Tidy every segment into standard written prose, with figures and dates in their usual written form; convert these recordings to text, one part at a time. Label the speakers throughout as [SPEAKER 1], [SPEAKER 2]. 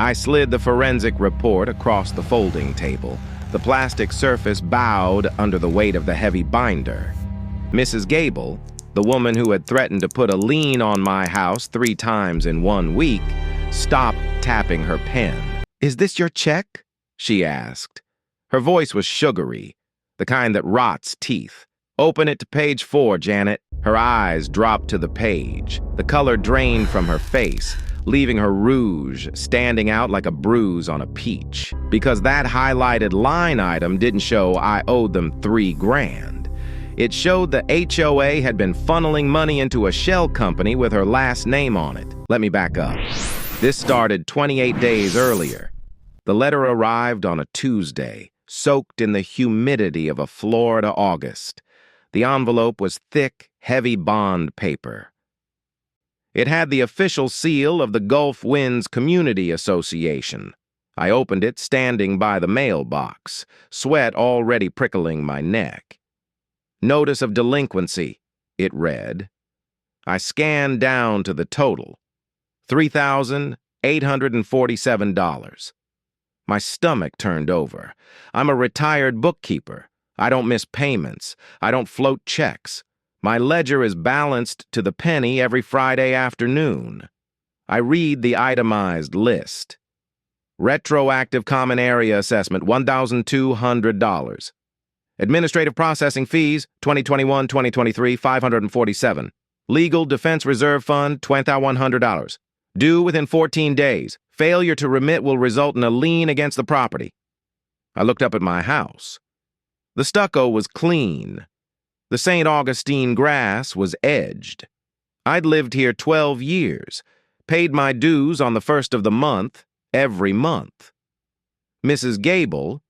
[SPEAKER 1] I slid the forensic report across the folding table. The plastic surface bowed under the weight of the heavy binder. Mrs. Gable, the woman who had threatened to put a lien on my house 3 times in 1 week, stopped tapping her pen. "Is this your check?" she asked. Her voice was sugary, the kind that rots teeth. "Open it to page 4, Janet." Her eyes dropped to the page. The color drained from her face, leaving her rouge standing out like a bruise on a peach. Because that highlighted line item didn't show I owed them $3,000. It showed the HOA had been funneling money into a shell company with her last name on it. Let me back up. This started 28 days earlier. The letter arrived on a Tuesday, soaked in the humidity of a Florida August. The envelope was thick, heavy bond paper. It had the official seal of the Gulf Winds Community Association. I opened it standing by the mailbox, sweat already prickling my neck. "Notice of delinquency," it read. I scanned down to the total, $3,847. My stomach turned over. I'm a retired bookkeeper. I don't miss payments. I don't float checks. My ledger is balanced to the penny every Friday afternoon. I read the itemized list. Retroactive Common Area Assessment, $1,200. Administrative processing fees, 2021-2023, $547. Legal Defense Reserve Fund, $2,100. Due within 14 days. Failure to remit will result in a lien against the property. I looked up at my house. The stucco was clean. The St. Augustine grass was edged. I'd lived here 12 years, paid my dues on the 1st of the month, every month. Mrs. Gable,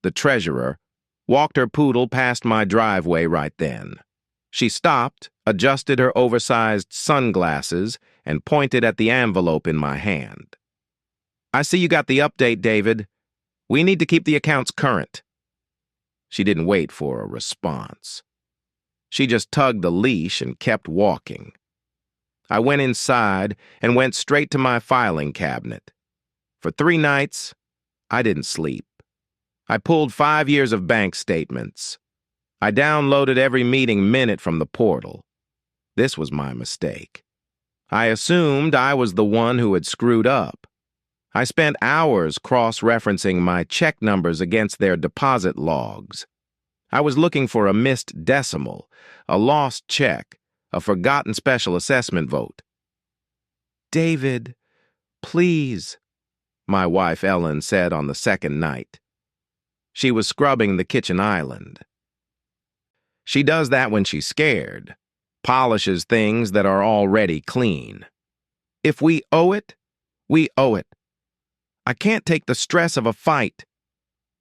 [SPEAKER 1] the treasurer, walked her poodle past my driveway right then. She stopped, adjusted her oversized sunglasses, and pointed at the envelope in my hand. "I see you got the update, David. We need to keep the accounts current." She didn't wait for a response. She just tugged the leash and kept walking. I went inside and went straight to my filing cabinet. For 3 nights, I didn't sleep. I pulled 5 years of bank statements. I downloaded every meeting minute from the portal. This was my mistake. I assumed I was the one who had screwed up. I spent hours cross-referencing my check numbers against their deposit logs. I was looking for a missed decimal, a lost check, a forgotten special assessment vote. "David, please," my wife Ellen said on the 2nd night. She was scrubbing the kitchen island. She does that when she's scared, polishes things that are already clean. "If we owe it, we owe it. I can't take the stress of a fight."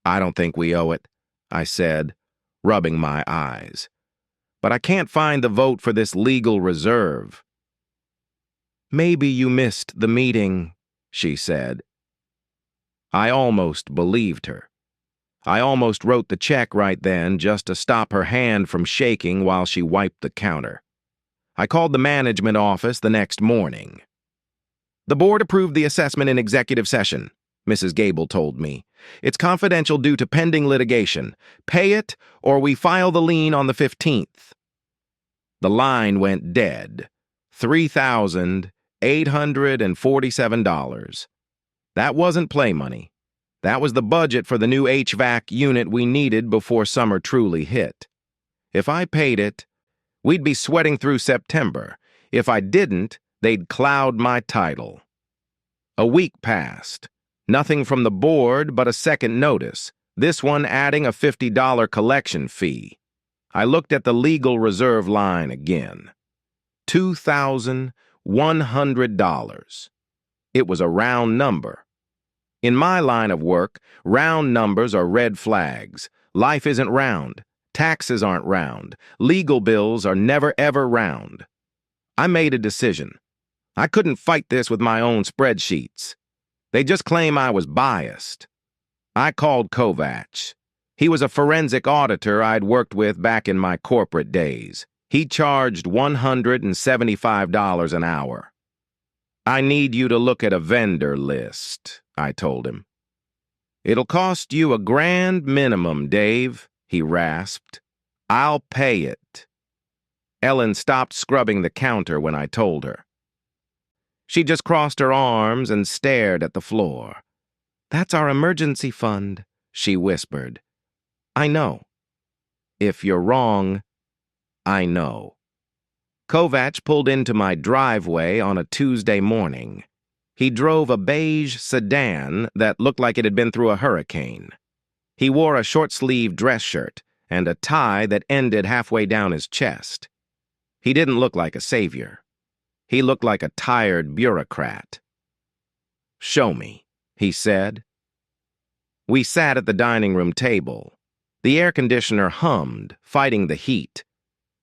[SPEAKER 1] "I don't think we owe it," I said, rubbing my eyes. "But I can't find the vote for this legal reserve." "Maybe you missed the meeting," she said. I almost believed her. I almost wrote the check right then just to stop her hand from shaking while she wiped the counter. I called the management office the next morning. "The board approved the assessment in executive session," Mrs. Gable told me. "It's confidential due to pending litigation. Pay it, or we file the lien on the 15th. The line went dead. $3,847. That wasn't play money. That was the budget for the new HVAC unit we needed before summer truly hit. If I paid it, we'd be sweating through September. If I didn't, they'd cloud my title. A week passed. Nothing from the board but a second notice, this one adding a $50 collection fee. I looked at the legal reserve line again. $2,100. It was a round number. In my line of work, round numbers are red flags. Life isn't round. Taxes aren't round. Legal bills are never ever round. I made a decision. I couldn't fight this with my own spreadsheets. They just claim I was biased. I called Kovacs. He was a forensic auditor I'd worked with back in my corporate days. He charged $175 an hour. I need you to look at a vendor list, I told him. It'll cost you a grand minimum, Dave, he rasped. I'll pay it. Ellen stopped scrubbing the counter when I told her. She just crossed her arms and stared at the floor. That's our emergency fund, she whispered. I know. If you're wrong, I know. Kovacs pulled into my driveway on a Tuesday morning. He drove a beige sedan that looked like it had been through a hurricane. He wore a short-sleeved dress shirt and a tie that ended halfway down his chest. He didn't look like a savior. He looked like a tired bureaucrat. Show me, he said. We sat at the dining room table. The air conditioner hummed, fighting the heat.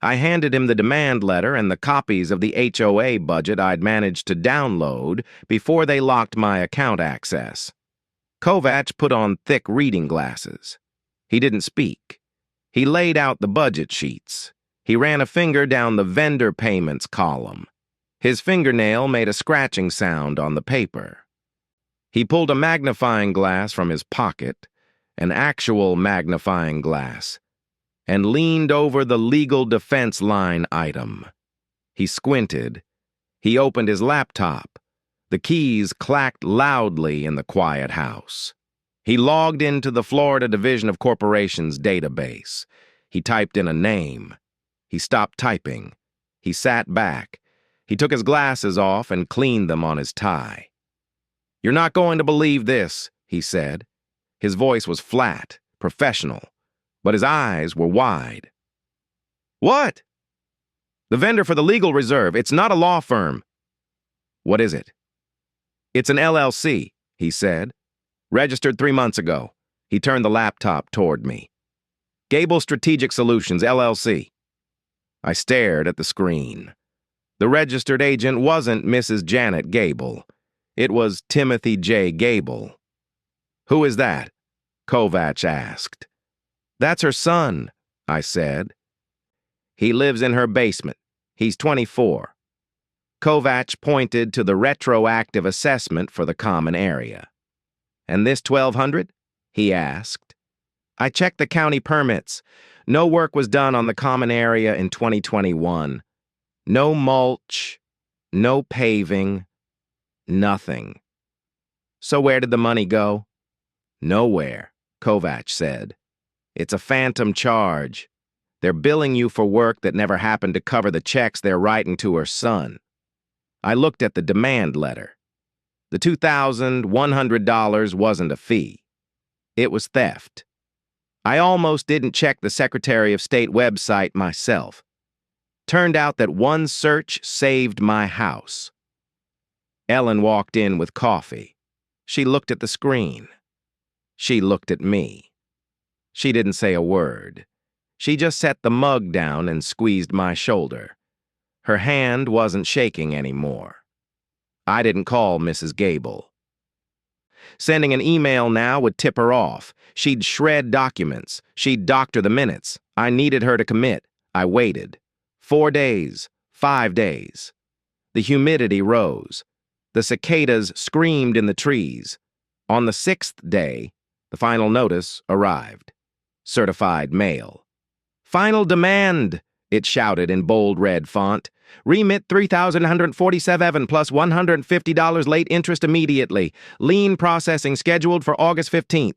[SPEAKER 1] I handed him the demand letter and the copies of the HOA budget I'd managed to download before they locked my account access. Kovacs put on thick reading glasses. He didn't speak. He laid out the budget sheets. He ran a finger down the vendor payments column. His fingernail made a scratching sound on the paper. He pulled a magnifying glass from his pocket, an actual magnifying glass, and leaned over the legal defense line item. He squinted. He opened his laptop. The keys clacked loudly in the quiet house. He logged into the Florida Division of Corporations database. He typed in a name. He stopped typing. He sat back. He took his glasses off and cleaned them on his tie. You're not going to believe this, he said. His voice was flat, professional, but his eyes were wide. What? The vendor for the legal reserve. It's not a law firm. What is it? It's an LLC, he said. Registered 3 months ago. He turned the laptop toward me. Gable Strategic Solutions, LLC. I stared at the screen. The registered agent wasn't Mrs. Janet Gable. It was Timothy J. Gable. Who is that? Kovacs asked. That's her son, I said. He lives in her basement. He's 24. Kovacs pointed to the retroactive assessment for the common area. And this $1,200? He asked. I checked the county permits. No work was done on the common area in 2021. No mulch, no paving, nothing. So where did the money go? Nowhere, Kovacs said. It's a phantom charge. They're billing you for work that never happened to cover the checks they're writing to her son. I looked at the demand letter. The $2,100 wasn't a fee. It was theft. I almost didn't check the Secretary of State website myself. Turned out that one search saved my house. Ellen walked in with coffee. She looked at the screen. She looked at me. She didn't say a word. She just set the mug down and squeezed my shoulder. Her hand wasn't shaking anymore. I didn't call Mrs. Gable. Sending an email now would tip her off. She'd shred documents. She'd doctor the minutes. I needed her to commit. I waited. 4 days, 5 days. The humidity rose. The cicadas screamed in the trees. On the 6th day, the final notice arrived. Certified mail. Final demand, it shouted in bold red font. Remit $3,147 plus $150 late interest immediately. Lien processing scheduled for August 15th.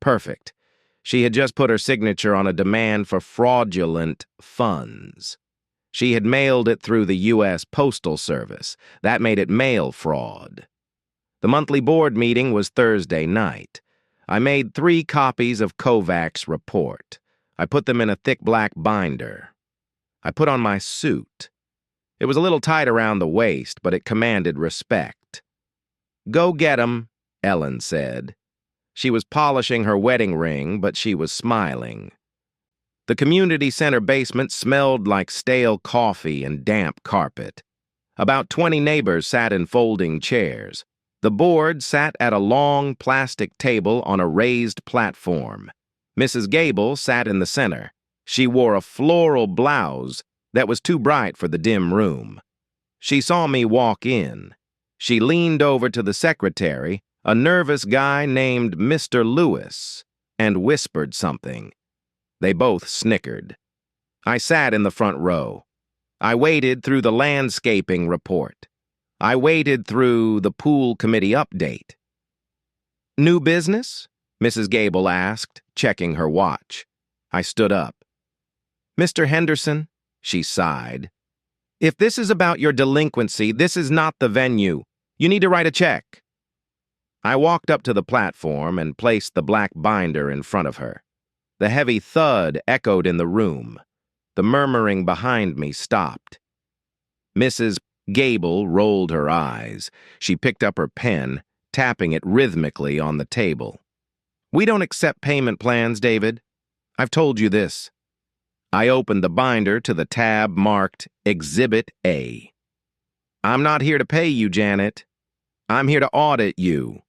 [SPEAKER 1] Perfect. She had just put her signature on a demand for fraudulent funds. She had mailed it through the U.S. Postal Service. That made it mail fraud. The monthly board meeting was Thursday night. I made 3 copies of Kovacs' report. I put them in a thick black binder. I put on my suit. It was a little tight around the waist, but it commanded respect. Go get 'em, Ellen said. She was polishing her wedding ring, but she was smiling. The community center basement smelled like stale coffee and damp carpet. About 20 neighbors sat in folding chairs. The board sat at a long plastic table on a raised platform. Mrs. Gable sat in the center. She wore a floral blouse that was too bright for the dim room. She saw me walk in. She leaned over to the secretary, a nervous guy named Mr. Lewis, and whispered something. They both snickered. I sat in the front row. I waded through the landscaping report. I waded through the pool committee update. "New business?" Mrs. Gable asked, checking her watch. I stood up. "Mr. Henderson," she sighed, "if this is about your delinquency, this is not the venue. You need to write a check." I walked up to the platform and placed the black binder in front of her. The heavy thud echoed in the room. The murmuring behind me stopped. Mrs. Gable rolled her eyes. She picked up her pen, tapping it rhythmically on the table. "We don't accept payment plans, David. I've told you this." I opened the binder to the tab marked Exhibit A. "I'm not here to pay you, Janet. I'm here to audit you."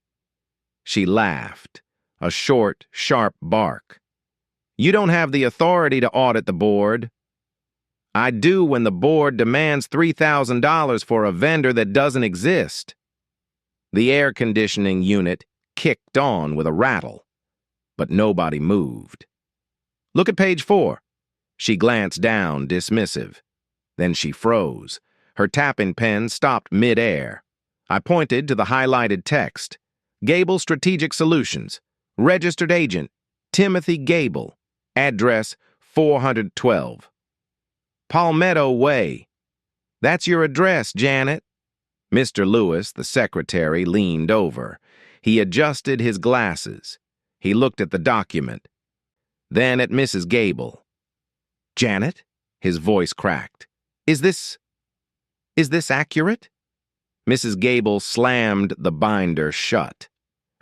[SPEAKER 1] She laughed, a short, sharp bark. "You don't have the authority to audit the board." "I do when the board demands $3,000 for a vendor that doesn't exist." The air conditioning unit kicked on with a rattle, but nobody moved. "Look at page 4. She glanced down, dismissive. Then she froze. Her tapping pen stopped mid-air. I pointed to the highlighted text. Gable Strategic Solutions. Registered agent, Timothy Gable. Address 412. Palmetto Way. "That's your address, Janet." Mr. Lewis, the secretary, leaned over. He adjusted his glasses. He looked at the document. Then at Mrs. Gable. "Janet?" His voice cracked. Is this accurate?" Mrs. Gable slammed the binder shut.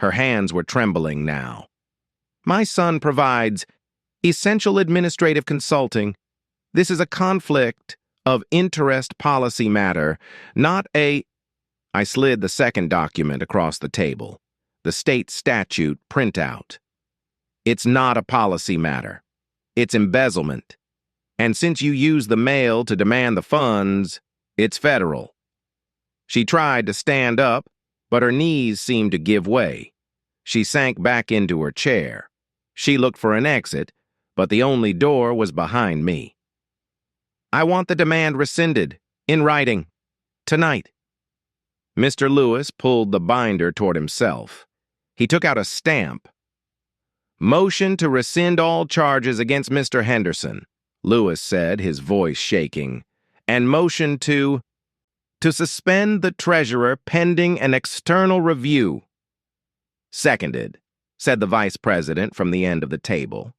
[SPEAKER 1] Her hands were trembling now. "My son provides essential administrative consulting. This is a conflict of interest policy matter, not a—" I slid the second document across the table, the state statute printout. "It's not a policy matter. It's embezzlement. And since you used the mail to demand the funds, it's federal." She tried to stand up, but her knees seemed to give way. She sank back into her chair. She looked for an exit, but the only door was behind me. "I want the demand rescinded, in writing, tonight." Mr. Lewis pulled the binder toward himself. He took out a stamp. "Motion to rescind all charges against Mr. Henderson," Lewis said, his voice shaking, "and motion to suspend the treasurer pending an external review." "Seconded," said the vice president from the end of the table.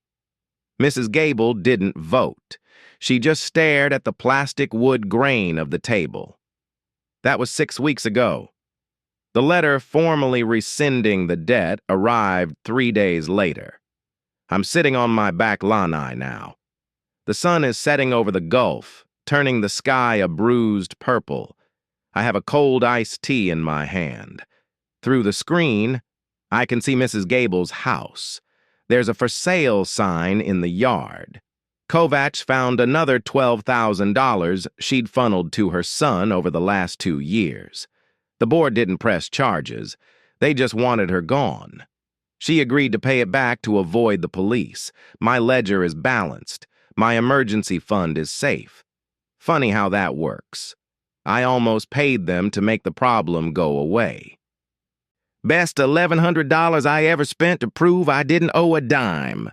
[SPEAKER 1] Mrs. Gable didn't vote. She just stared at the plastic wood grain of the table. That was 6 weeks ago. The letter formally rescinding the debt arrived 3 days later. I'm sitting on my back lanai now. The sun is setting over the Gulf, turning the sky a bruised purple. I have a cold iced tea in my hand. Through the screen, I can see Mrs. Gable's house. There's a for sale sign in the yard. Kovacs found another $12,000 she'd funneled to her son over the last 2 years. The board didn't press charges. They just wanted her gone. She agreed to pay it back to avoid the police. My ledger is balanced. My emergency fund is safe. Funny how that works. I almost paid them to make the problem go away. Best $1,100 I ever spent to prove I didn't owe a dime.